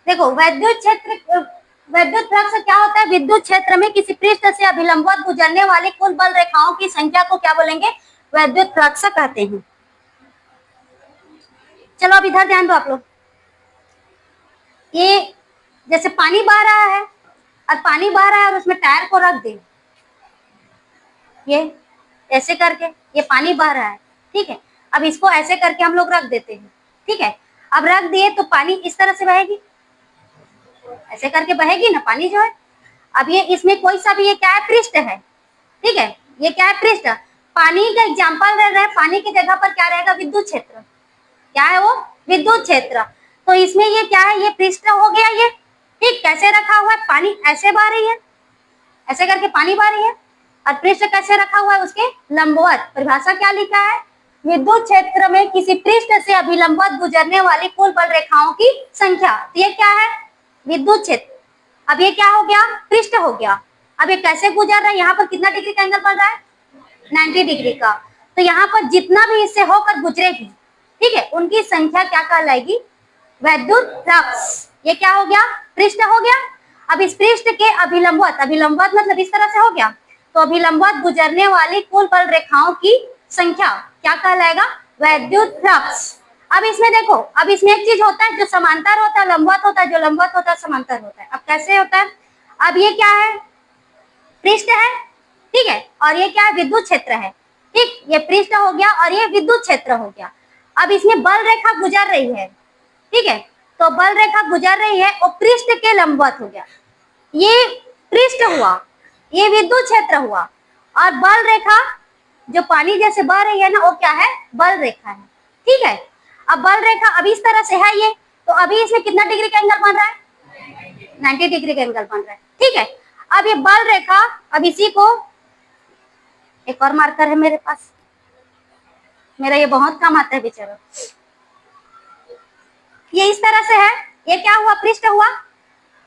देखो वैद्युत फ्लक्स क्या होता है? विद्युत क्षेत्र में किसी पृष्ठ से अभिलंबवत गुजरने वाली कुल बल रेखाओं की संख्या को क्या बोलेंगे? वैद्युत फ्लक्स कहते हैं। चलो अब इधर ध्यान दो आप लोग। ये जैसे पानी बह रहा है और पानी बह रहा है और उसमें टायर को रख दे, ये ऐसे करके, ये पानी बह रहा है, ठीक है। अब इसको ऐसे करके हम लोग रख देते हैं, ठीक है। अब रख दिए तो पानी इस तरह से बहेगी, ऐसे करके बहेगी ना पानी जो है। अब ये इसमें कोई सा भी ये क्या है? पृष्ठ है, ठीक है। ये क्या है? पृष्ठ। पानी का एग्जाम्पल रह रहा है, पानी की जगह पर क्या रहेगा? विद्युत क्षेत्र। क्या है वो? विद्युत क्षेत्र। तो इसमें ये क्या है? ये पृष्ठ हो गया ये, ठीक। कैसे रखा हुआ है? पानी ऐसे बह रही है, ऐसे करके पानी बह रही है, और पृष्ठ कैसे रखा हुआ है? उसके लंबवत। परिभाषा क्या लिखा है? विद्युत क्षेत्र में किसी पृष्ठ से अभिलंबवत गुजरने वाली कुल बल रेखाओं की संख्या। तो ये क्या है? विद्युत क्षेत्र। अब ये क्या हो गया? पृष्ठ हो गया। अब ये कैसे गुजर रहा है? यहाँ पर कितना डिग्री का एंगल पड़ रहा है? 90 डिग्री का। तो यहाँ पर जितना भी इससे होकर गुजरेगी, ठीक है, उनकी संख्या क्या कहलाएगी? वैद्युत फ्लक्स। ये क्या हो गया? पृष्ठ हो गया। अब इस पृष्ठ के अभिलंबवत, अभिलंबवत मतलब इस तरह से हो गया, तो अभिलंबवत गुजरने वाली कुल बल रेखाओं की संख्या क्या कहलाएगा? वैद्युत फ्लक्स। अब इसमें देखो, अब इसमें एक चीज होता है जो समांतर होता है, लंबवत होता है, जो लंबवत होता है समांतर होता है। अब कैसे होता है? अब ये क्या है? पृष्ठ है, ठीक है, और ये क्या है? विद्युत क्षेत्र है, ठीक। ये पृष्ठ हो गया और ये विद्युत क्षेत्र हो गया। अब इसमें बल रेखा गुजर रही है, ठीक है, तो बल रेखा गुजर रही है और पृष्ठ के लंबवत हो गया। ये पृष्ठ हुआ, ये विद्युत क्षेत्र हुआ, और बल रेखा जो पानी जैसे बह रही है ना, वो क्या है? बल रेखा है, ठीक है। अब बल रेखा अब इस तरह से है ये, तो अभी इसमें कितना डिग्री का एंगल बन रहा है? 90 डिग्री का एंगल बन रहा है, ठीक है। अब ये बल रेखा, अब इसी को, एक और मार्कर है मेरे पास, मेरा ये बहुत काम आता है बेचारा। ये इस तरह से है, ये क्या हुआ? पृष्ठ हुआ,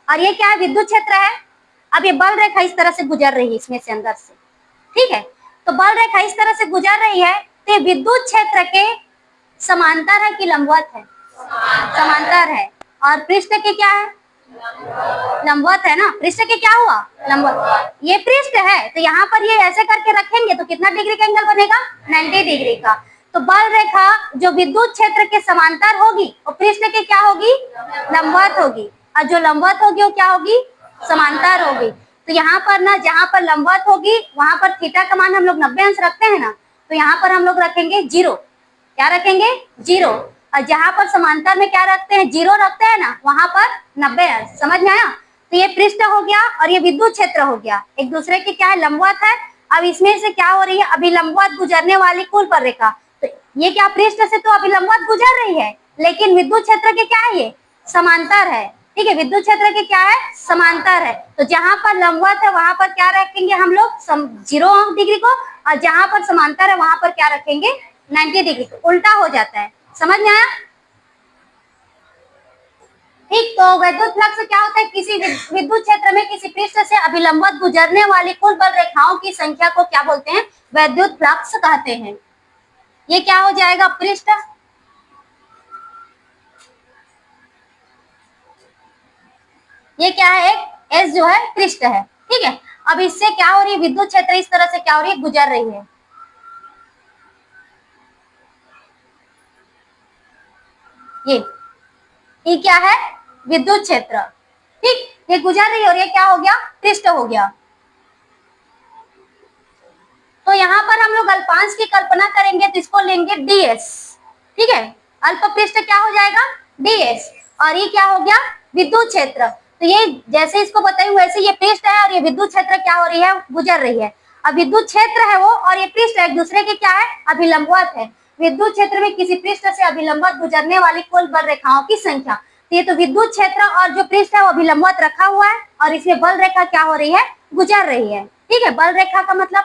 और ये क्या है? विद्युत क्षेत्र है। अब ये बल रेखा इस तरह से गुजर रही है इसमें से, अंदर से, ठीक है। तो बल रेखा इस तरह से गुजर रही है, तो विद्युत क्षेत्र के समांतर है कि लंबवत है? समांतर है। और पृष्ठ के क्या है? लंबवत है ना। पृष्ठ के क्या हुआ? लंबवत। ये पृष्ठ है, तो यहाँ पर ये ऐसे करके रखेंगे तो कितना डिग्री का एंगल बनेगा? 90 डिग्री का। तो बल रेखा जो विद्युत क्षेत्र के समांतर होगी और पृष्ठ के क्या होगी? लंबवत होगी, और जो लंबवत होगी वो क्या होगी? समांतर होगी। तो यहाँ पर ना, जहाँ पर लंबवत होगी वहां पर थीटा का मान हम लोग 90 अंश रखते हैं ना, तो यहाँ पर हम लोग रखेंगे 0। क्या रखेंगे? 0। और जहां पर समांतर में क्या रखते हैं? 0 रखते हैं ना, वहां पर 90 अंश। समझ में आया? तो ये पृष्ठ हो गया और ये विद्युत क्षेत्र हो गया, एक दूसरे के क्या है? लंबवत है। अब इसमें से क्या हो रही है? अभिलंबवत गुजरने वाली कुल बल रेखा। तो ये क्या? पृष्ठ से तो अभिलंबवत गुजर रही है, लेकिन विद्युत क्षेत्र के क्या है? ये समांतर है, ठीक है। विद्युत क्षेत्र के क्या है? समांतर है। तो जहां पर लंबवत है वहां पर क्या रखेंगे हम लोग? 0 डिग्री को, और जहां पर समांतर है वहां पर क्या रखेंगे? 90 डिग्री को। उल्टा हो जाता है। समझ में आया? ठीक। तो वैद्युत फ्लक्स क्या होता है? किसी विद्युत क्षेत्र में किसी पृष्ठ से अभिलंबवत गुजरने वाली कुल बल रेखाओं की संख्या को क्या बोलते हैं? वैद्युत फ्लक्स कहते हैं। ये क्या हो जाएगा? पृष्ठ। ये क्या है? एक एस जो है पृष्ठ है, ठीक है। अब इससे क्या हो रही है? विद्युत क्षेत्र इस तरह से क्या हो रही है? गुजर रही है। ये क्या है? विद्युत क्षेत्र, ठीक। ये गुजर रही है और ये क्या हो गया? पृष्ठ हो गया। तो यहाँ पर हम लोग अल्पांश की कल्पना करेंगे तो इसको लेंगे ds, ठीक है। अल्प पृष्ठ क्या हो जाएगा? ds, और ये क्या हो गया? विद्युत क्षेत्र। तो ये जैसे इसको बताई वैसे ये पृष्ठ है और ये विद्युत क्षेत्र क्या हो रही है? गुजर रही है। अब विद्युत क्षेत्र है वो और ये पृष्ठ है, एक दूसरे के क्या है? अभिलंबवत है। विद्युत क्षेत्र में किसी पृष्ठ से अभिलंबवत गुजरने वाली कुल बल रेखाओं की संख्या। तो ये तो विद्युत क्षेत्र और जो पृष्ठ है वो अभिलंबवत रखा हुआ है, और इसमें बल रेखा क्या हो रही है? गुजर रही है, ठीक है। बल रेखा का मतलब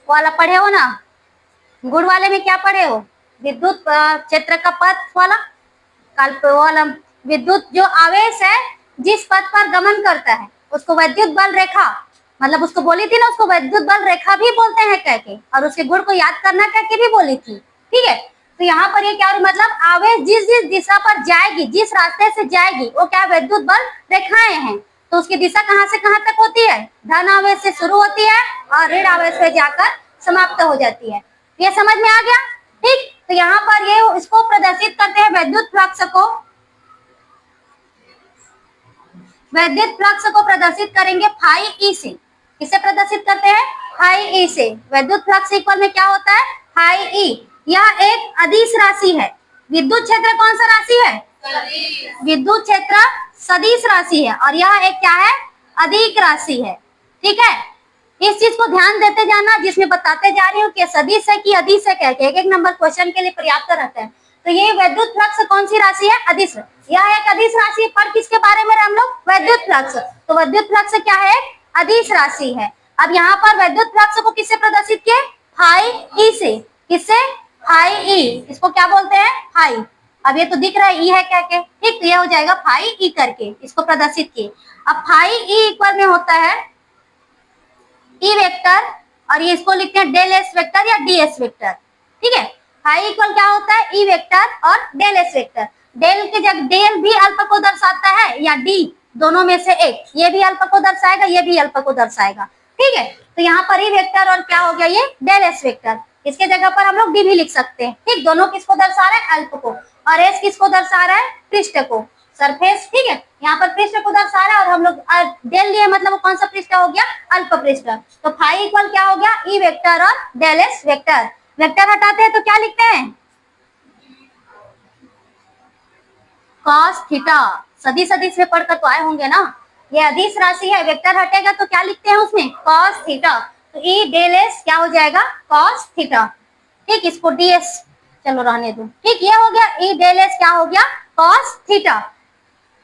वाला पढ़े हो ना, गुण वाले में क्या पढ़े हो? विद्युत क्षेत्र का पथ वाला, कल्प वाला। विद्युत जो आवेश है जिस पथ पर गमन करता है उसको वैद्युत बल रेखा, मतलब उसको बोली थी ना, उसको वैद्युत बल रेखा भी बोलते हैं कह के, और उसके गुण को याद करना कह के भी बोली थी, ठीक है। तो यहाँ पर ये क्या हो रहा है, मतलब आवेश जिस जिस दिशा पर जाएगी, जिस रास्ते से जाएगी, वो क्या विद्युत बल रेखाएं हैं। तो उसकी दिशा कहाँ से कहाँ तक होती है, धन आवेश से शुरू होती है और ऋण आवेश में जाकर समाप्त हो जाती है। ये समझ में आ गया, ठीक। तो यहाँ पर ये इसको प्रदर्शित करते हैं विद्युत फ्लक्स को, विद्युत फ्लक्स को प्रदर्शित करेंगे फाई ई से। किसे प्रदर्शित करते हैं, फाई ई से। विद्युत फ्लक्स इक्वल में क्या होता है, फाई ई। यह एक अदिश राशि है। विद्युत क्षेत्र कौन सा राशि है, विद्युत क्षेत्र सदिश राशि है, और यह एक क्या है, अधिक राशि है, ठीक है। इस चीज को ध्यान देते जाना, जिसमें बताते जा रही हूँ कि सदिश है कि अदिश है, कह के एक एक नंबर क्वेश्चन के लिए पर्याप्त रहता है। तो ये विद्युत फ्लक्स कौन सी राशि है, अदिश। यह एक अदिश राशि पर किसके बारे में हम लोग, विद्युत फ्लक्स। तो विद्युत फ्लक्स क्या है, अदिश राशि है। अब यहाँ पर विद्युत फ्लक्स को किससे प्रदर्शित किए, फाई ई से। किससे, फाई ई। इसको क्या बोलते हैं, फाई। अब ये तो दिख रहा है ई है क्या के, ठीक। तो ये हो जाएगा फाई ई करके इसको प्रदर्शित किए। अब फाई ई इक्वल में होता है ई वेक्टर, और ये इसको लिखते हैं डेल एस वेक्टर या डी एस वेक्टर, ठीक है। फाई इक्वल क्या होता है, ई वेक्टर और डेल एस वेक्टर। डेल के जगह डेल भी अल्प को दर्शाता है, या डी, दोनों में से एक। ये भी अल्प को दर्शाएगा, ये भी अल्प को दर्शाएगा, ठीक है। तो यहाँ पर ई वेक्टर और क्या हो गया, ये डेल एस वेक्टर। इसके जगह पर हम लोग डी भी लिख सकते हैं, ठीक। दोनों किसको दर्शा रहे हैं, अल्प को, और एस किसको दर्शा रहा है, पृष्ठ को, सरफेस, ठीक है। यहाँ पर पृष्ठ को दर्शा रहा है, और हम लोग डेल लिए, मतलब वो कौन सा पृष्ठ हो गया, अल्प पृष्ठ। तो फाई इक्वल क्या हो गया, ई वेक्टर और डेल एस वेक्टर। वेक्टर हटाते हैं तो क्या लिखते हैं, कॉस थीटा। सदिश सदिश में पढ़कर तो आए होंगे ना, ये अदिश राशि है, वेक्टर हटेगा तो क्या लिखते हैं उसमें, कॉस थीटा। तो ई डेल एस क्या हो जाएगा, कॉस थीटा, ठीक। इसको डी एस चलो रहने दो, ठीक। ये हो गया ई डेल एस क्या हो गया, कॉस थीटा।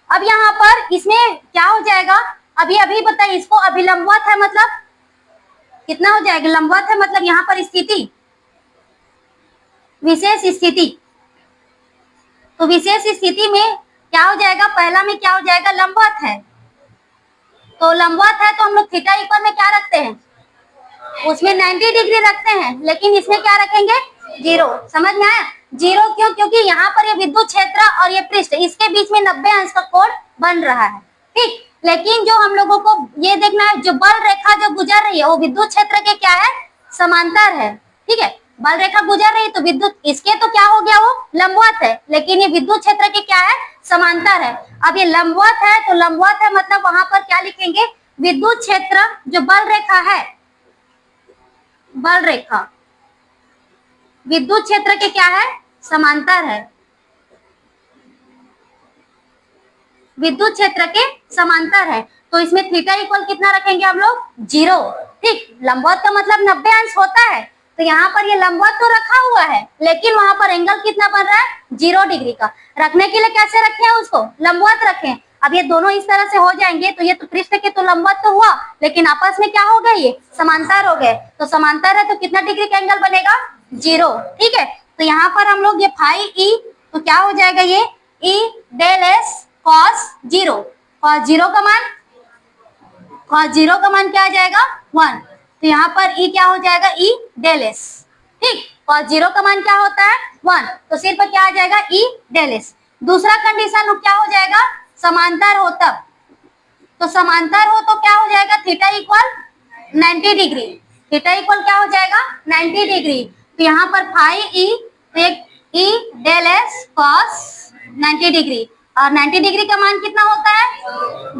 अब यहाँ पर इसमें क्या हो जाएगा, अभी बताइए, इसको अभिलंबवत है, मतलब कितना हो जाएगा, लंबवत है, मतलब यहाँ पर स्थिति, विशेष स्थिति। तो विशेष स्थिति में क्या हो जाएगा, पहला में क्या हो जाएगा, लंबवत है। तो लंबवत है तो हम लोग थीटा इक्वल में क्या रखते हैं, उसमें 90 डिग्री रखते हैं, लेकिन इसमें क्या रखेंगे, 0। समझ में आया, 0 क्यों, क्योंकि यहाँ पर ये विद्युत क्षेत्र और ये पृष्ठ, इसके बीच में 90 अंश का कोण बन रहा है, ठीक। लेकिन जो हम लोगों को ये देखना है, जो बल रेखा जो गुजर रही है, वो विद्युत क्षेत्र के क्या है, समांतर है, ठीक है। बल रेखा गुजर रही है तो विद्युत, इसके तो क्या हो गया, वो लंबवत है, लेकिन ये विद्युत क्षेत्र के क्या है, समांतर है। अब ये लंबवत है, तो लंबवत है मतलब वहां पर क्या लिखेंगे, विद्युत क्षेत्र जो बल रेखा है, बल रेखा विद्युत क्षेत्र के क्या है, समांतर है, विद्युत क्षेत्र के समांतर है। तो इसमें थीटा इक्वल कितना रखेंगे हम लोग, 0, ठीक। लंबवत का मतलब 90 अंश होता है, तो यहाँ पर ये लंबवत तो रखा हुआ है, लेकिन वहां पर एंगल कितना बन रहा है, 0 डिग्री का। रखने के लिए कैसे रखे हैं उसको, लंबवत रखें। अब ये दोनों इस तरह से हो जाएंगे, तो ये तो पृष्ठ के तो लंबवत तो हुआ, लेकिन आपस में क्या हो गए, ये समांतर हो गए। तो समांतर है तो कितना डिग्री का एंगल बनेगा, 0, ठीक है। तो यहाँ पर हम लोग ये फाई ई, तो क्या हो जाएगा, ये E del S cos 0। Cos 0 का मान, कॉस 0 का मान क्या आ जाएगा, 1। तो यहाँ पर ई क्या हो जाएगा, ई डेल एस, ठीक। कॉस 0 का मान क्या होता है, 1, तो सिर्फ क्या आ जाएगा, ई डेल एस। दूसरा कंडीशन क्या हो जाएगा, समांतर हो तब, तो समांतर हो तो क्या हो जाएगा, theta equal 90 degree. Theta equal क्या हो जाएगा, 90 डिग्री। तो यहाँ पर फाई ई, तो एक E del S cos 90 degree, और 90 डिग्री का मान कितना होता है,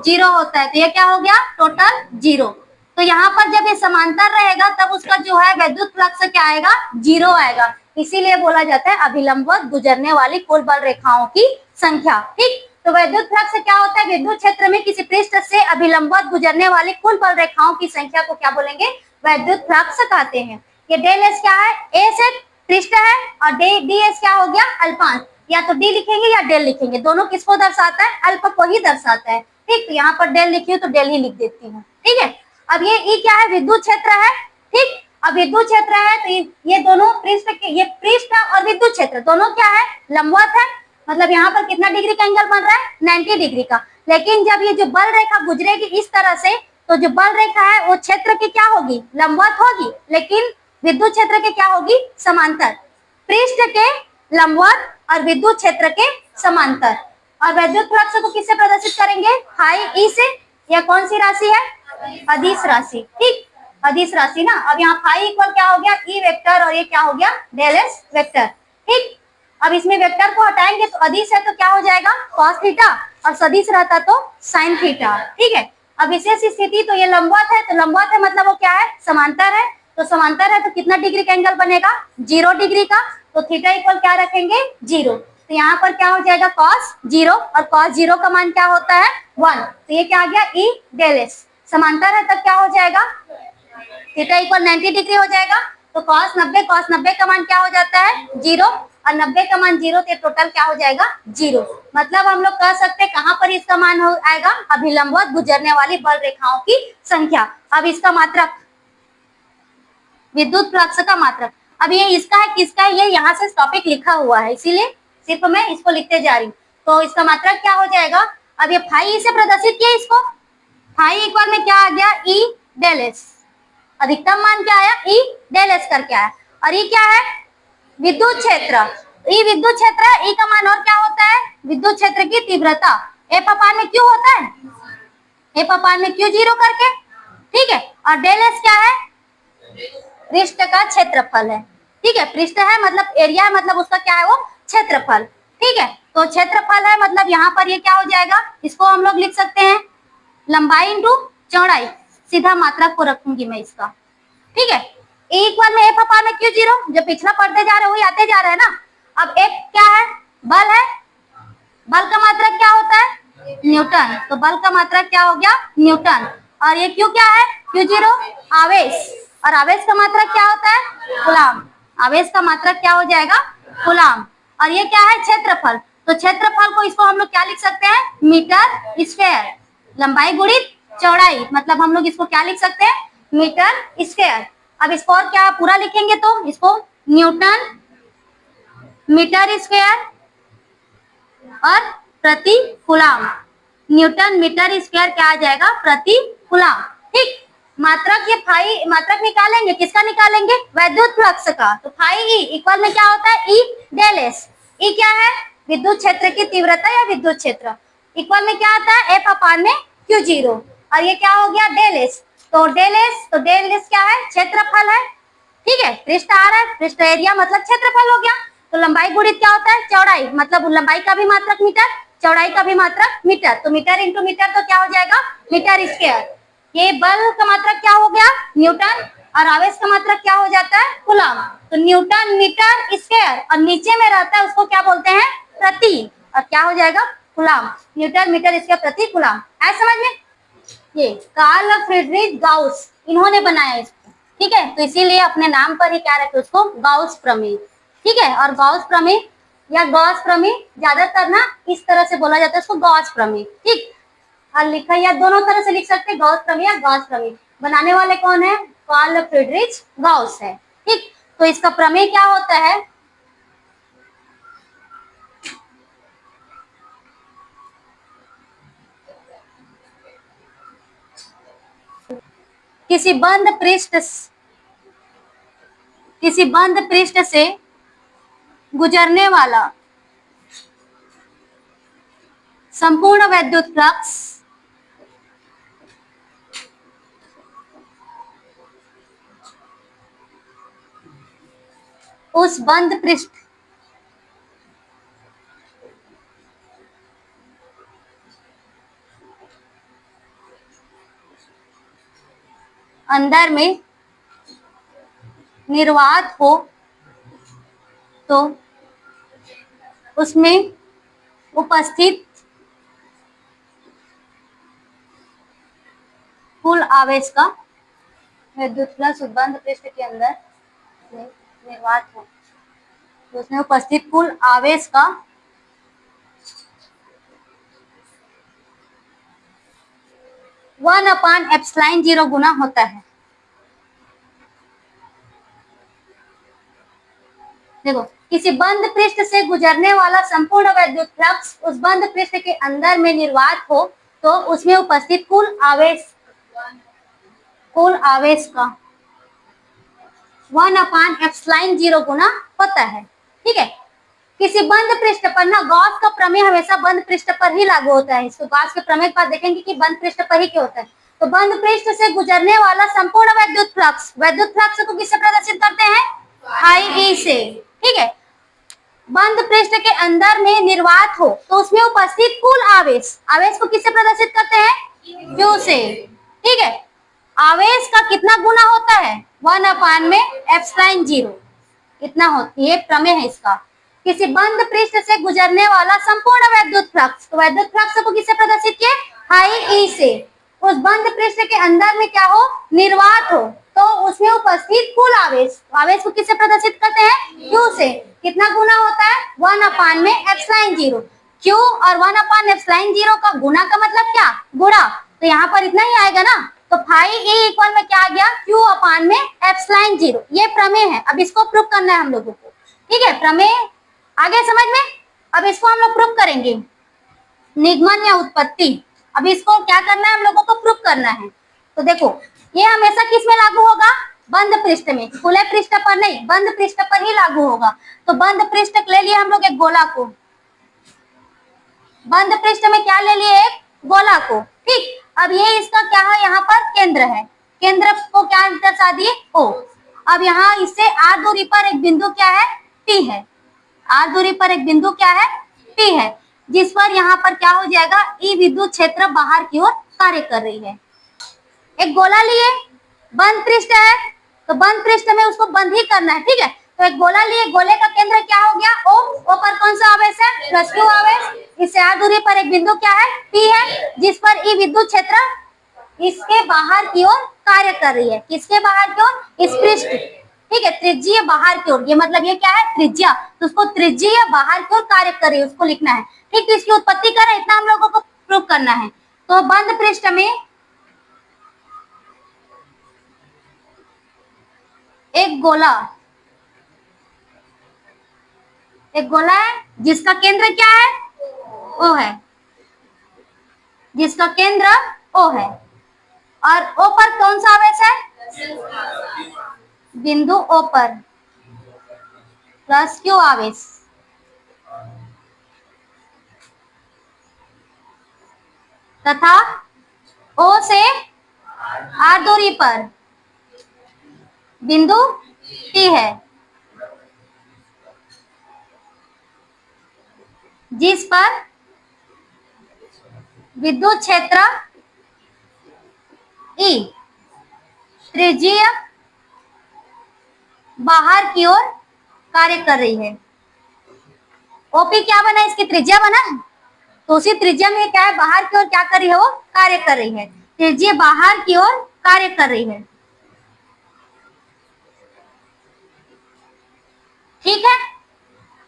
0 होता है। तो ये क्या हो गया, टोटल 0। तो यहाँ पर जब ये समांतर रहेगा तब उसका जो है विद्युत फ्लक्स क्या आएगा, 0 आएगा। इसीलिए बोला जाता है अभिलंबवत गुजरने वाली कुल बल रेखाओं की संख्या, ठीक। तो विद्युत फ्लक्स क्या होता है, विद्युत क्षेत्र में किसी पृष्ठ से अभिलंबवत गुजरने वाली कुल बल रेखाओं की संख्या को क्या बोलेंगे, विद्युत फ्लक्स कहते हैं। ये डेल एस क्या है, एस एक पृष्ठ है, और डी एस क्या हो गया, अल्पांश। या तो डी लिखेंगे या डेल लिखेंगे, दोनों किसको दर्शाता है, अल्प को ही दर्शाता है, ठीक। तो यहाँ पर डेल लिखी हूँ तो डेल ही लिख देती हूँ, ठीक है। अब ये ई क्या है, विद्युत क्षेत्र है, ठीक। अब विद्युत क्षेत्र है तो ये दोनों पृष्ठ के, ये पृष्ठ और विद्युत क्षेत्र दोनों क्या है, लंबवत है, मतलब यहाँ पर कितना डिग्री का एंगल बन रहा है, 90 डिग्री का। लेकिन जब ये जो बल रेखा गुजरेगी इस तरह से, तो जो बल रेखा है वो क्षेत्र की क्या होगी, लंबवत होगी, लेकिन विद्युत क्षेत्र के क्या होगी, समांतर। पृष्ठ के लंबवत और विद्युत क्षेत्र के समांतर। और विद्युत फ्लक्स को किससे प्रदर्शित करेंगे? फाई ई से। यह कौन सी राशि है? अदिश राशि। ठीक, अदिश राशि ना। अब यहाँ फाई इक्वल क्या हो गया? ई वेक्टर, और ये क्या हो गया? Del S vector. ठीक, अब इसमें वेक्टर को हटाएंगे तो अदिश है तो क्या हो जाएगा? कॉस थीटा, और सदिश रहता तो साइन थीटा। ठीक है, अब विशेष स्थिति तो ये लंबवत है, तो लंबवत है मतलब वो क्या है? समांतर है। तो समांतर है तो कितना डिग्री का एंगल बनेगा? 0 डिग्री का। तो थीटा इक्वल क्या रखेंगे? 0। तो यहाँ पर क्या हो जाएगा? cos 0, और cos 0 का मान क्या होता है? 1। तो ये क्या आ गया? E del S. समांतर है तब क्या हो जाएगा? थीटा इक्वल 90 डिग्री हो जाएगा। तो cos 90 का मान क्या हो जाता है? 0, और 90 का मान 0, तो टोटल क्या हो जाएगा? 0। मतलब हम लोग कह सकते हैं कहाँ पर इसका मान हो आएगा? अभिलंबवत गुजरने वाली बल रेखाओं की संख्या। अब इसका मात्रक, विद्युत फ्लक्स का मात्रक। अब ये इसका है, किसका है? ये यहाँ से टॉपिक लिखा हुआ है, इसीलिए सिर्फ मैं इसको लिखते जा रही हूँ। तो इसका मात्रक क्या हो जाएगा? अब ये फाई से प्रदर्शित किया, इसको फाई इक्वल में क्या आ गया? E del S. अधिकतम मान क्या आया? ई डेल एस करके आया। और ये क्या है? विद्युत क्षेत्र। ई विद्युत क्षेत्र है। ई का मान और क्या होता है? विद्युत क्षेत्र की तीव्रता। एफ अपान में क्यू होता है, एफ अपान में क्यू 0 करके। ठीक है, और डेल एस क्या है? पृष्ठ का क्षेत्रफल है। ठीक है, पृष्ठ है मतलब एरिया है, मतलब उसका क्या है? वो क्षेत्रफल। ठीक है, तो क्षेत्रफल है मतलब यहाँ पर ये क्या हो जाएगा? इसको हम लोग लिख सकते हैं लंबाई इंटू चौड़ाई। सीधा मात्रक को रखूंगी मैं इसका। ठीक है, ए इक्वल में एफ अपान में क्यू 0, जो पिछला पढ़ते जा रहे हैं वही आते जा रहे हैं ना। अब एफ क्या है? बल है। बल का मात्रक क्या होता है? न्यूटन। तो बल का मात्रक क्या हो गया? न्यूटन। और ये क्यू क्या है? क्यू 0 आवेश। और आवेश का मात्रक क्या होता है? कूलाम। आवेश का मात्रक क्या हो जाएगा? कूलाम। और ये क्या है? क्षेत्रफल। तो क्षेत्रफल को इसको हम लोग क्या लिख सकते हैं? Metre square. लंबाई गुणित चौड़ाई, मतलब हम लोग इसको क्या लिख सकते हैं? Metre square. अब इसको और क्या पूरा लिखेंगे तो इसको न्यूटन मीटर स्क्वायर और प्रति कूलाम। न्यूटन मीटर स्क्वायर क्या आ जाएगा? प्रति कूलाम। ठीक, मात्रक ये फाई मात्रक निकालेंगे, किसका निकालेंगे? वैद्युत फ्लक्स का। तो फाई ई इक्वल में क्या होता है? ई डेल एस। ई क्या है? विद्युत क्षेत्र की तीव्रता या विद्युत क्षेत्र। इक्वल में क्या आता है? एफ अपान में क्यू 0, और ये क्या हो गया? Del S. तो डेल एस क्या है? क्षेत्रफल है। ठीक है, पृष्ठ आ रहा है, पृष्ठ एरिया मतलब क्षेत्रफल हो गया। तो लंबाई गुणित क्या होता है? चौड़ाई, मतलब लंबाई का भी मात्रक मीटर, चौड़ाई का भी मात्रक मीटर। तो मीटर इंटू मीटर तो क्या हो जाएगा? Metre square. ये बल का मात्रक क्या हो गया? न्यूटन, और आवेश का मात्रक क्या हो जाता है? कूलाम। तो न्यूटन मीटर स्क्वायर, और नीचे में रहता है उसको क्या बोलते हैं? प्रति, और क्या हो जाएगा? कूलाम। न्यूटन मीटर स्क्वायर प्रति कूलाम। है समझ में? ये कार्ल फ्रीडरिच गाउस इन्होंने बनाया इसको। ठीक है, तो इसीलिए अपने नाम पर ही क्या रखे उसको? गाउस प्रमेय। ठीक है, और गाउस प्रमेय या गॉस प्रमेय ज्यादातर ना इस तरह से बोला जाता है उसको, गॉस प्रमेय। ठीक, और लिखा या दोनों तरह से लिख सकते हैं, गॉस प्रमेय या गॉस प्रमेय। बनाने वाले कौन है? कार्ल फ्रीडरिच गाउस है। ठीक, तो इसका प्रमेय क्या होता है? किसी बंद पृष्ठ से गुजरने वाला संपूर्ण वैद्युत फ्लक्स उस बंद पृष्ठ अंदर में निर्वात हो तो उसमें उपस्थित कुल आवेश का, विद्युत फ्लक्स उस बंद पृष्ठ के अंदर निर्वात हो तो उसमें उपस्थित कुल आवेश का 1/ε0 गुना होता है। देखो, किसी बंद पृष्ठ से गुजरने वाला संपूर्ण वैद्युत फ्लक्स उस बंद पृष्ठ के अंदर में निर्वात हो तो उसमें उपस्थित कुल आवेश का 1/ε0 गुना होता है। ठीक है। किसी बंद पृष्ठ पर ना गॉस का प्रमेय हमेशा बंद पृष्ठ पर ही लागू होता है। इसको गॉस के प्रमेय के बाद देखेंगे कि बंद पृष्ठ पर ही क्या होता है। तो बंद पृष्ठ से गुजरने वाला संपूर्ण वैद्युत फ्लक्स को किससे प्रदर्शित करते हैं? आई ई से। ठीक है। बंद पृष्ठ के अंदर में निर्वात हो तो उसमें उपस्थित कुल आवेश को किससे प्रदर्शित करते हैं? क्यू से। ठीक है। आवेश का कितना गुना होता है? 1/में ε0 इतना होती है, प्रमेय है इसका। किसी बंद पृष्ठ से गुजरने वाला संपूर्ण वैद्युत फ्लक्स, तो वैद्युत फ्लक्स को किससे प्रदर्शित किए? हाई ई से। उस बंद पृष्ठ के अंदर में क्या हो? निर्वात हो तो उसमें उपस्थित कुल आवेश को किससे प्रदर्शित करते हैं? क्यू से। कितना गुना होता है? 1/में ε0। क्यू और 1/ε0 का गुना का मतलब क्या? गुणा। तो यहाँ पर इतना ही आएगा ना, तो फाई ई इक्वल में क्या आ गया? Q/में ε0। ये प्रमेय है। अब इसको प्रूव करना है हम लोगों को। ठीक है, प्रमेय आगे समझ में। अब इसको हम लोग प्रूव करेंगे, निगमन या उत्पत्ति। अब इसको क्या करना है? हम लोगों को प्रूव करना है। तो देखो, ये हमेशा किस में लागू होगा? बंद पृष्ठ में, खुले पृष्ठ पर नहीं, बंद पृष्ठ पर ही लागू होगा। तो बंद पृष्ठ ले लिए हम लोग एक गोला को, बंद पृष्ठ में क्या ले लिए? एक गोला को। ठीक। अब ये इसका क्या है? यहाँ पर केंद्र है। केंद्र को क्या दर्शा दिए? O। अब यहाँ इससे r दूरी पर एक बिंदु क्या है? P है। r दूरी पर एक बिंदु क्या है? P है, जिस पर यहाँ पर क्या हो जाएगा? E विद्युत क्षेत्र बाहर की ओर कार्य कर रही है। एक गोला लिए, बंद पृष्ठ है, तो बंद पृष्ठ में उसको बंद ही करना है। ठीक है। तो एक गोला लिए, गोले का केंद्र क्या हो गया? O पर कौन सा आवेश है? +Q आवेश। इससे r दूरी पर एक बिंदु क्या है? P है, जिस पर E विद्युत क्षेत्र इसके बाहर की ओर कार्य कर रही है। किसके बाहर की ओर? इस पृष्ठ। ठीक है, त्रिज्यीय बाहर की ओर। ये मतलब ये क्या है? त्रिज्या। तो उसको त्रिज्यीय बाहर की ओर कार्य कर रही है, उसको लिखना है। ठीक। तो इसकी उत्पत्ति करें, इतना हम लोगों को प्रूव करना है। तो बंद पृष्ठ में एक गोला है जिसका केंद्र क्या है? O है, जिसका केंद्र O है। और O पर कौन सा आवेश है? बिंदु O पर +Q आवेश। तथा O से r दूरी पर बिंदु T है, जिस पर विद्युत क्षेत्र E त्रिज्यीय बाहर की ओर कार्य कर रही है। ओपी क्या बना? इसकी त्रिज्या बना। तो उसी त्रिज्या में क्या है? बाहर की ओर क्या कर रही है? वो कार्य कर रही है, त्रिज्या बाहर की ओर कार्य कर रही है। ठीक है।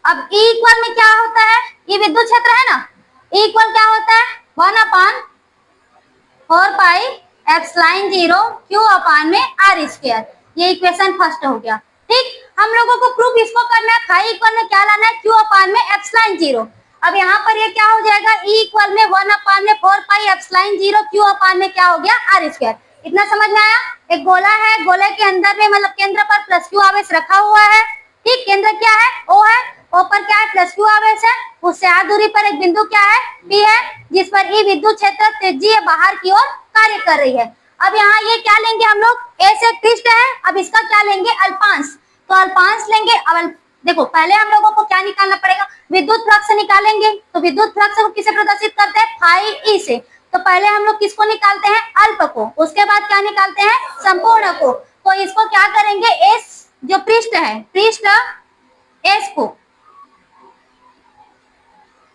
अब E इक्वल में क्या होता है? ये विद्युत क्षेत्र है ना। E इक्वल क्या होता है? 1/4πε0 Q/में r²। ये इक्वेशन फर्स्ट हो गया। ठीक। हम लोगों को प्रूफ इसको करना है, फाई इक्वल में क्या लाना है? Q/में ε0। अब यहाँ पर ये क्या हो जाएगा? E इक्वल में 1/4πε0 Q/में क्या हो गया? r²। इतना समझ में आया? एक गोला है, गोले के अंदर में मतलब केंद्र पर +Q आवेश रखा हुआ है। ठीक। केंद्र क्या है? O है। O पर क्या है? +Q आवेश है। उससे r दूरी पर एक बिंदु क्या है? P है, जिस पर E विद्युत क्षेत्र त्रिज्यीय बाहर की ओर कार्य कर रही है। अब यहाँ ये क्या लेंगे हम लोग? A से पृष्ठ है, अब इसका क्या लेंगे? अल्पांश। तो अल्पांश लेंगे। अब देखो, पहले हम लोगों को क्या निकालना पड़ेगा? विद्युत फ्लक्स निकालेंगे। तो विद्युत फ्लक्स को किसे प्रदर्शित करते हैं? फाई ई से। तो पहले हम लोग किसको निकालते हैं? अल्प को। उसके बाद क्या निकालते हैं? संपूर्ण को। तो इसको क्या करेंगे? एस जो पृष्ठ है, पृष्ठ एस को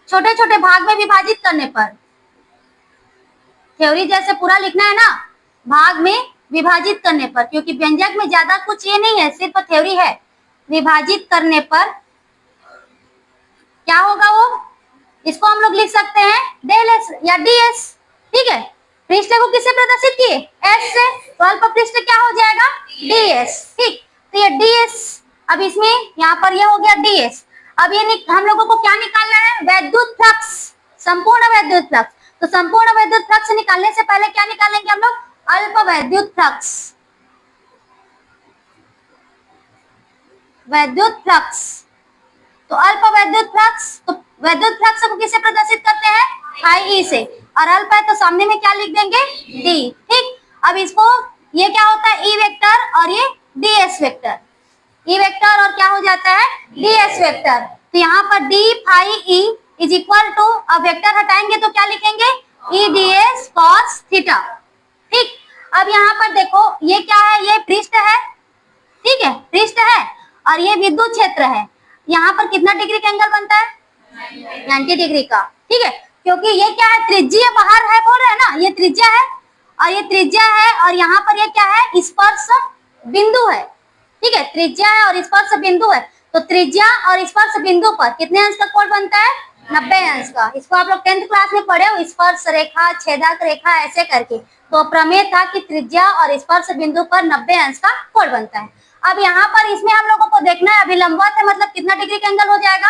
छोटे छोटे भाग में विभाजित करने पर, थ्योरी जैसे पूरा लिखना है ना, भाग में विभाजित करने पर, क्योंकि व्यंजक में ज्यादा कुछ ये नहीं है, सिर्फ थ्योरी है। विभाजित करने पर क्या होगा? वो इसको हम लोग लिख सकते हैं डेल एस या डी एस। ठीक है। पृष्ठ को किससे प्रदर्शित किए? एस से। तो अल्प पृष्ठ क्या हो जाएगा? D S. ठीक। तो ये डी एस, अब इसमें यहाँ पर ये हो गया डी एस। अब ये हम लोगों को क्या निकालना है? वैद्युत फ्लक्स, संपूर्ण वैद्युत फ्लक्स। तो संपूर्ण वैद्युत फ्लक्स निकालने से पहले क्या निकालेंगे हम लोग? अल्प वैद्युत फ्लक्स। वैद्युत फ्लक्स तो अल्प वैद्युत फ्लक्स, तो वैद्युत फ्लक्स को किससे प्रदर्शित करते हैं? फाई ई से, और अल्प है तो सामने में क्या लिख देंगे? डी। ठीक, अब इसको, ये क्या होता है? ई वेक्टर और ये D S vector, E vector और क्या हो जाता है? D S vector. तो यहाँ पर D phi E is equal to, अब वेक्टर हटाएंगे तो क्या लिखेंगे? E D S cos theta. ठीक, अब यहाँ पर देखो ये क्या है? ये पृष्ठ है, ठीक है, पृष्ठ है, और ये विद्युत क्षेत्र है। यहाँ पर कितना डिग्री का एंगल बनता है? 90 डिग्री का। ठीक है, क्योंकि ये क्या है? त्रिज्या बाहर है बोल रहे हैं ना, ये त्रिज्या है और ये त्रिज्या है, और यहाँ पर ये क्या है? स्पर्श बिंदु है। ठीक है, त्रिज्या है और स्पर्श बिंदु है, तो त्रिज्या और स्पर्श बिंदु पर कितने अंश का कोण बनता है? 90 अंश का। इसको आप लोग 10th क्लास में पढ़े हो, स्पर्श रेखा, छेदक रेखा ऐसे करके। तो प्रमेय था कि त्रिज्या और स्पर्श बिंदु पर 90 अंश का कोण बनता है। अब यहाँ पर इसमें हम लोगों को देखना है, अभी लंबवत है मतलब कितना डिग्री का एंगल हो जाएगा?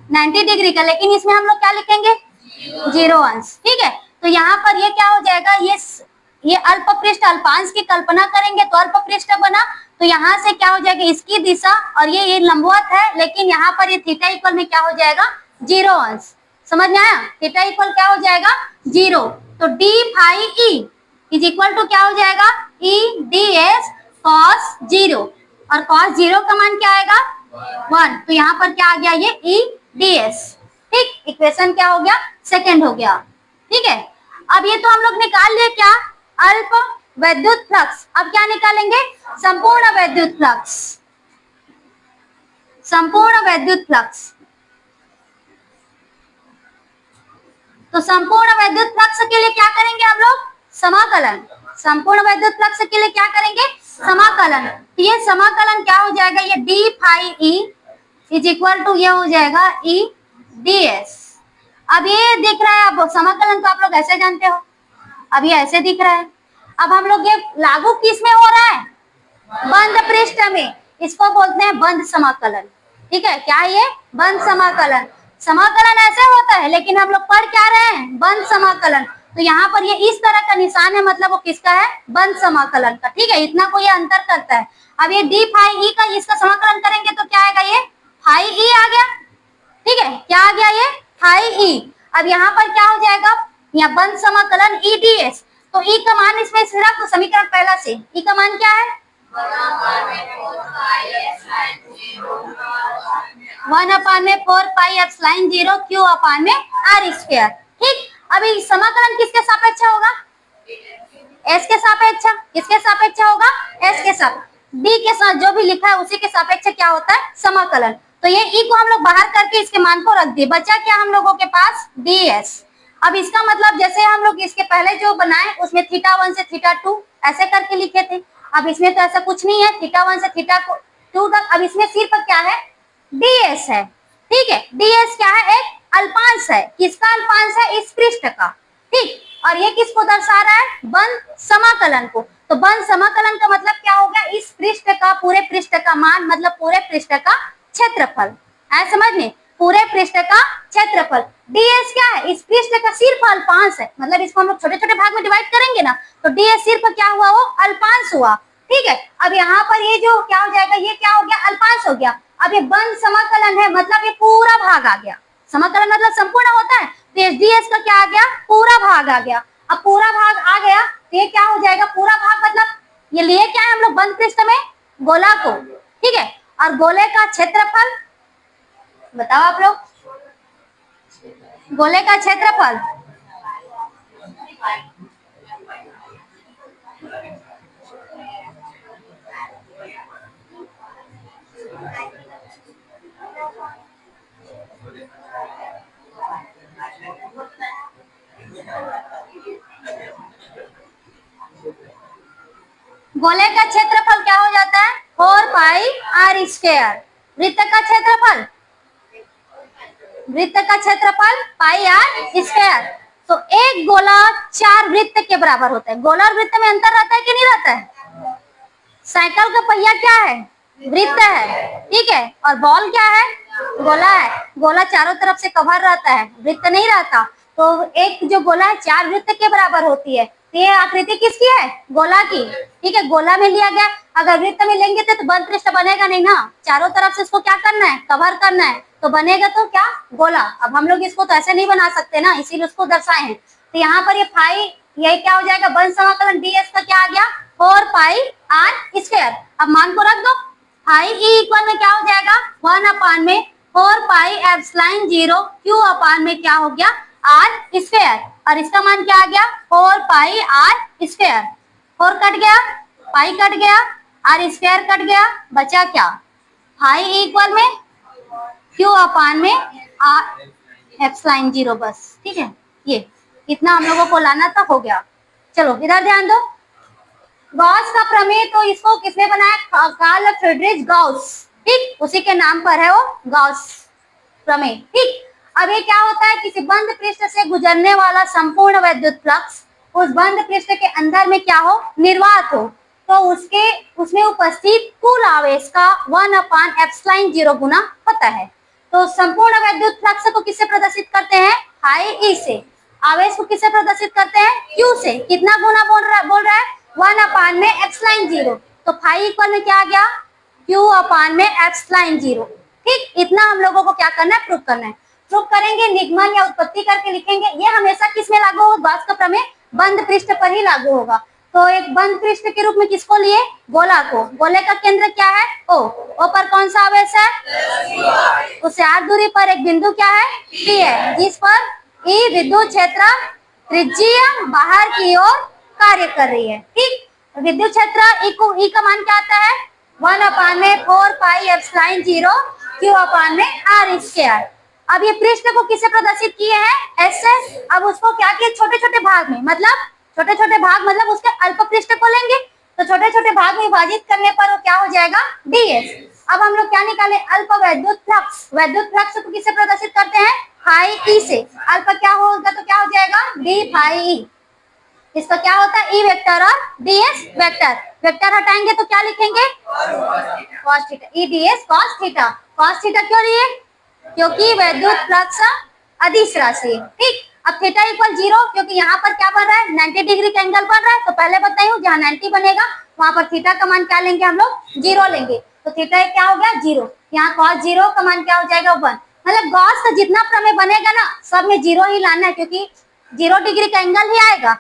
90 डिग्री का, लेकिन इसमें हम लोग क्या लिखेंगे? 0 अंश। ठीक है, तो यहाँ पर ये क्या हो जाएगा? ये अल्प पृष्ठ, अल्पांश की कल्पना करेंगे तो अल्प पृष्ठ बना, तो यहाँ से क्या हो जाएगा? इसकी दिशा, और ये लंबवत है, लेकिन यहाँ पर ये थीटा इक्वल में क्या हो जाएगा? 0 अंश। समझ में आया? थीटा इक्वल क्या हो जाएगा? 0। तो D phi E is equal to क्या हो जाएगा? ई डी एस कॉस 0, और कॉस 0 का मान क्या आएगा? 1। तो यहाँ पर क्या आ गया? ये ई डी एस। ठीक, इक्वेशन क्या हो गया? सेकंड हो गया। ठीक है, अब ये तो हम लोग निकाल लिए क्या? अल्प वैद्युत फ्लक्स। अब क्या निकालेंगे? संपूर्ण वैद्युत फ्लक्स, संपूर्ण वैद्युत फ्लक्स। तो संपूर्ण वैद्युत फ्लक्स के लिए क्या करेंगे हम लोग? समाकलन। संपूर्ण वैद्युत फ्लक्स के लिए क्या करेंगे? समाकलन। तो ये समाकलन क्या हो जाएगा? ये D phi E is equal to ये हो जाएगा ई डी एस। अब ये दिख रहा है, अब समाकलन तो आप लोग ऐसे जानते हो, अब ये ऐसे दिख रहा है। अब हम लोग ये लागू किस में हो रहा है? बंद पृष्ठ में, इसको बोलते हैं बंद समाकलन। ठीक है, क्या ये? बंद समाकलन। समाकलन ऐसे होता है, लेकिन हम लोग पढ़ क्या रहे हैं? बंद समाकलन। तो यहाँ पर ये इस तरह का निशान है, मतलब वो किसका है? बंद समाकलन का। ठीक है, इतना कोई अंतर करता है। अब ये डी फाई ई का, इसका समाकलन करेंगे तो क्या आएगा? ये फाई ई आ गया। ठीक है, क्या आ गया? ये फाई ई। अब यहाँ पर क्या हो जाएगा? यहाँ बंद समाकलन ई डी एस। तो ई का मान इसमें सिर्फ तो समीकरण पहला से, ई का मान क्या है? 1/4 पाई एप्सिलॉन 0 क्यू अपान में आर स्क्वायर। ठीक, अभी समाकलन किसके सापेक्ष होगा? एस के सापेक्ष। किसके सापेक्ष होगा? एस के साथ। डी के साथ जो भी लिखा है उसी के सापेक्ष क्या होता है? समाकलन। तो ये ई को हम लोग बाहर करके इसके मान को रख दिए, बचा क्या हम लोगों के पास? D S. अब इसका मतलब जैसे हम लोग इसके पहले जो बनाए उसमें थीटा 1 से थीटा 2 ऐसे करके लिखे थे, अब इसमें तो ऐसा कुछ नहीं है, थीटा 1 से थीटा 2 तक। अब इसमें सिर्फ क्या है? डी एस है। ठीक है, डी एस क्या है? एक अल्पांश है। किसका अल्पांश है? इस पृष्ठ का। ठीक, और ये किसको दर्शा रहा है? बंद समाकलन को। तो बंद समाकलन का मतलब क्या हो गया? इस पृष्ठ का, पूरे पृष्ठ का मान, मतलब पूरे पृष्ठ का क्षेत्रफल है। समझ में? पूरे पृष्ठ का क्षेत्रफल। डीएस क्या है? इस पृष्ठ का सिर्फ अल्पांश है, मतलब इसको हम लोग छोटे छोटे भाग में डिवाइड करेंगे ना, तो डीएस सिर्फ क्या हुआ? वो अल्पांश हुआ। ठीक है, अब यहाँ पर ये जो क्या हो जाएगा? ये क्या हो गया? अल्पांश हो गया। अब ये बंद समाकलन है, मतलब ये पूरा भाग आ गया। समाकलन मतलब संपूर्ण होता है, तो एस डीएस का क्या आ गया? पूरा भाग आ गया। अब पूरा भाग आ गया तो ये क्या हो जाएगा? पूरा भाग मतलब ये लिए क्या है हम लोग? बंद पृष्ठ में गोला को। ठीक है, और गोले का क्षेत्रफल बताओ आप लोग, गोले का क्षेत्रफल गोले का क्षेत्रफल क्या हो जाता है? 4 पाई आर स्क्वायर। वृत्त का क्षेत्रफल, वृत्त का क्षेत्रफल पाई आर स्क्वायर। तो एक गोला 4 वृत्त के बराबर होता है। गोला और वृत्त में अंतर रहता है कि नहीं रहता है? साइकिल का पहिया क्या है? वृत्त है। ठीक है, और बॉल क्या है? गोला है। गोला चारों तरफ से कवर रहता है, वृत्त नहीं रहता। तो एक जो गोला है 4 वृत्त के बराबर होती है, तो ये आकृति किसकी है? गोला की। ठीक है, गोला में लिया गया। अगर वृत्त में लेंगे तो बंद पृष्ठ बनेगा नहीं ना, चारों तरफ से इसको क्या करना है? कवर करना है, तो बनेगा तो क्या? गोला। अब हम लोग इसको तो ऐसे नहीं बना सकते ना, इसीलिए उसको दर्शाए हैं। तो यहाँ पर ये फाई, ये क्या हो जाएगा? बंद समाकलन ds का क्या आ गया? 4 पाई r स्क्वायर। अब मान को रख दो, फाई ई इक्वल में क्या हो जाएगा? 1 अपान में 4 पाई एप्सिलॉन 0 q अपान में क्या हो गया? r square. और इसका मान क्या आ गया? 4 पाई r स्क्वायर। 4 कट गया, पाई कट गया, r स्क्वायर कट गया, बचा क्या? फाई इक्वल में q अपान में r एप्सिलॉन 0 बस। ठीक है, ये इतना हम लोगों को लाना था, हो गया। चलो इधर ध्यान दो, गॉस का प्रमेय तो इसको किसने बनाया? Carl Friedrich Gauss. ठीक, उसी के नाम पर है वो गॉस प्रमेय। ठीक, अब ये क्या होता है? किसी बंद पृष्ठ से गुजरने वाला संपूर्ण विद्युत फ्लक्स उस बंद पृष्ठ के अंदर में क्या हो? निर्वात हो, तो उसमें उपस्थित कुल आवेश का 1 अपान एप्सिलॉन 0 गुना होता है। तो संपूर्ण विद्युत फ्लक्स को किससे प्रदर्शित करते हैं? फाई ई से। आवेश को किससे प्रदर्शित करते हैं? क्यू से। कितना गुना बोल रहा है? 1 अपान में एप्सिलॉन 0। तो फाई इक्वल में क्या आ गया? क्यू अपान में एप्सिलॉन 0। ठीक, इतना हम लोगों को क्या करना है? प्रूफ करना है। प्रूफ करेंगे, निगमन या उत्पत्ति करके लिखेंगे। ये हमेशा किसमें लागू होगा? गॉस का प्रमेय बंद पृष्ठ पर ही लागू होगा। तो एक बंद पृष्ठ के रूप में किसको लिए? गोला को। गोले का केंद्र क्या है? ओ। ओ पर कौन सा आवेश है? उससे r दूरी पर एक बिंदु क्या है? P है, जिस पर E विद्युत क्षेत्र त्रिज्यीय बाहर की ओर कार्य कर रही है। ठीक, विद्युत क्षेत्र E का मान क्या आता है? 1 अपान में 4 पाई एप्सिलॉन 0 q अपान में r स्क्वायर। अब ये पृष्ठ को किसे प्रदर्शित किए हैं? S से। अब उसको क्या किए? छोटे छोटे भाग में, मतलब छोटे छोटे भाग मतलब उसके अल्प पृष्ठ को लेंगे, तो छोटे छोटे भाग में विभाजित करने पर वो क्या हो जाएगा? ds। अब हम लोग क्या निकाले? अल्प विद्युत फ्लक्स। विद्युत फ्लक्स को किसे प्रदर्शित करते हैं? फाई ई से। अल्प क्या होगा? तो क्या हो जाएगा? d phi E. इसका क्या होता है? ई वेक्टर और ds वेक्टर। वेक्टर हटाएंगे तो क्या लिखेंगे? cos theta. E ds cos theta. cos theta क्यों लिए? क्योंकि विद्युत फ्लक्स अदिश राशि है। ठीक, अब थीटा इक्वल 0, क्योंकि यहाँ पर क्या बन रहा है? 90 डिग्री का एंगल बन रहा है। तो पहले बताई हूँ, जहाँ 90 बनेगा वहां पर थीटा का मान क्या लेंगे हम लोग? 0 लेंगे। तो थीटा क्या हो गया? 0। यहाँ cos 0 का मान क्या हो जाएगा? 1। मतलब गॉस का जितना प्रमेय बनेगा ना, सब में 0 ही लाना है, क्योंकि 0 डिग्री का एंगल ही आएगा।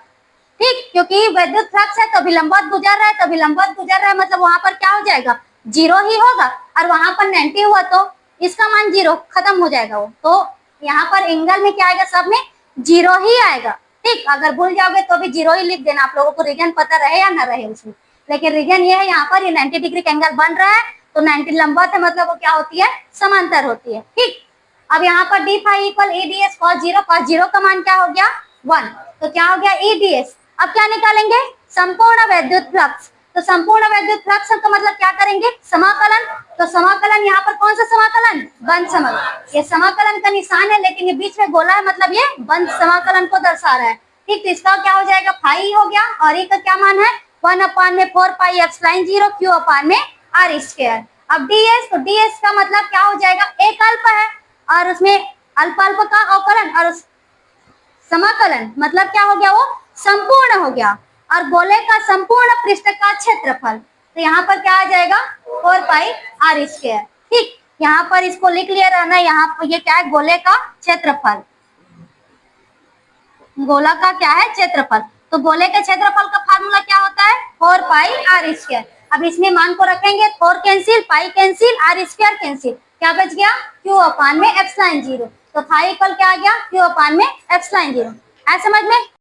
ठीक, क्योंकि विद्युत फ्लक्स है तो अभी लंबवत गुजर रहा है, तो अभी लंबवत गुजर रहा है, मतलब वहां पर क्या हो जाएगा? 0 ही होगा। और वहां पर 90 हुआ तो इसका मान 0, खत्म हो जाएगा वो। तो यहाँ पर एंगल में क्या आएगा? सब में 0 ही आएगा। ठीक, अगर भूल जाओगे तो भी 0 ही लिख देना, आप लोगों को रीजन पता रहे या ना रहे उसमें। लेकिन रीजन ये है, यहाँ पर ये 90 डिग्री का एंगल बन रहा है, तो 90 लंबवत है, मतलब वो क्या होती है? समांतर होती है। ठीक, अब यहाँ पर d phi equal e ds cos 0। cos 0 का मान क्या हो गया? 1। तो क्या हो गया? e ds। अब क्या निकालेंगे? संपूर्ण विद्युत फ्लक्स। तो संपूर्ण विद्युत फ्लक्स का मतलब क्या करेंगे? समाकलन। तो समाकलन यहाँ पर कौन सा समाकलन? बंद समाकलन। ये समाकलन का निशान है, लेकिन ये बीच में गोला है, मतलब ये बंद समाकलन को दर्शा रहा है। ठीक, तो इसका क्या हो जाएगा? फाई हो गया, और e का क्या मान है? 1 अपान में 4 पाई एप्सिलॉन 0 q अपान में r स्क्वायर। अब ds, तो ds का मतलब क्या हो जाएगा? एक अल्प है, और उसमें अल्प अल्प का अवकलन, और समाकलन मतलब क्या हो गया? वो संपूर्ण हो गया। और गोले का संपूर्ण पृष्ठ का क्षेत्रफल, तो यहाँ पर क्या आ जाएगा? 4 पाई r स्क्वायर। ठीक, यहाँ पर इसको लिख लिया रहना। यहाँ पर ये क्या है? गोले का क्षेत्रफल। गोला का क्या है? क्षेत्रफल। तो गोले के क्षेत्रफल का फार्मूला क्या होता है? 4 पाई r स्क्वायर। अब इसमें मान को रखेंगे, 4 cancel, pi cancel, r square cancel, क्या बच गया? q अपान में एप्सिलॉन 0। तो फाई इक्वल क्या आ गया? q अपान में एप्सिलॉन 0। ऐसा समझ में?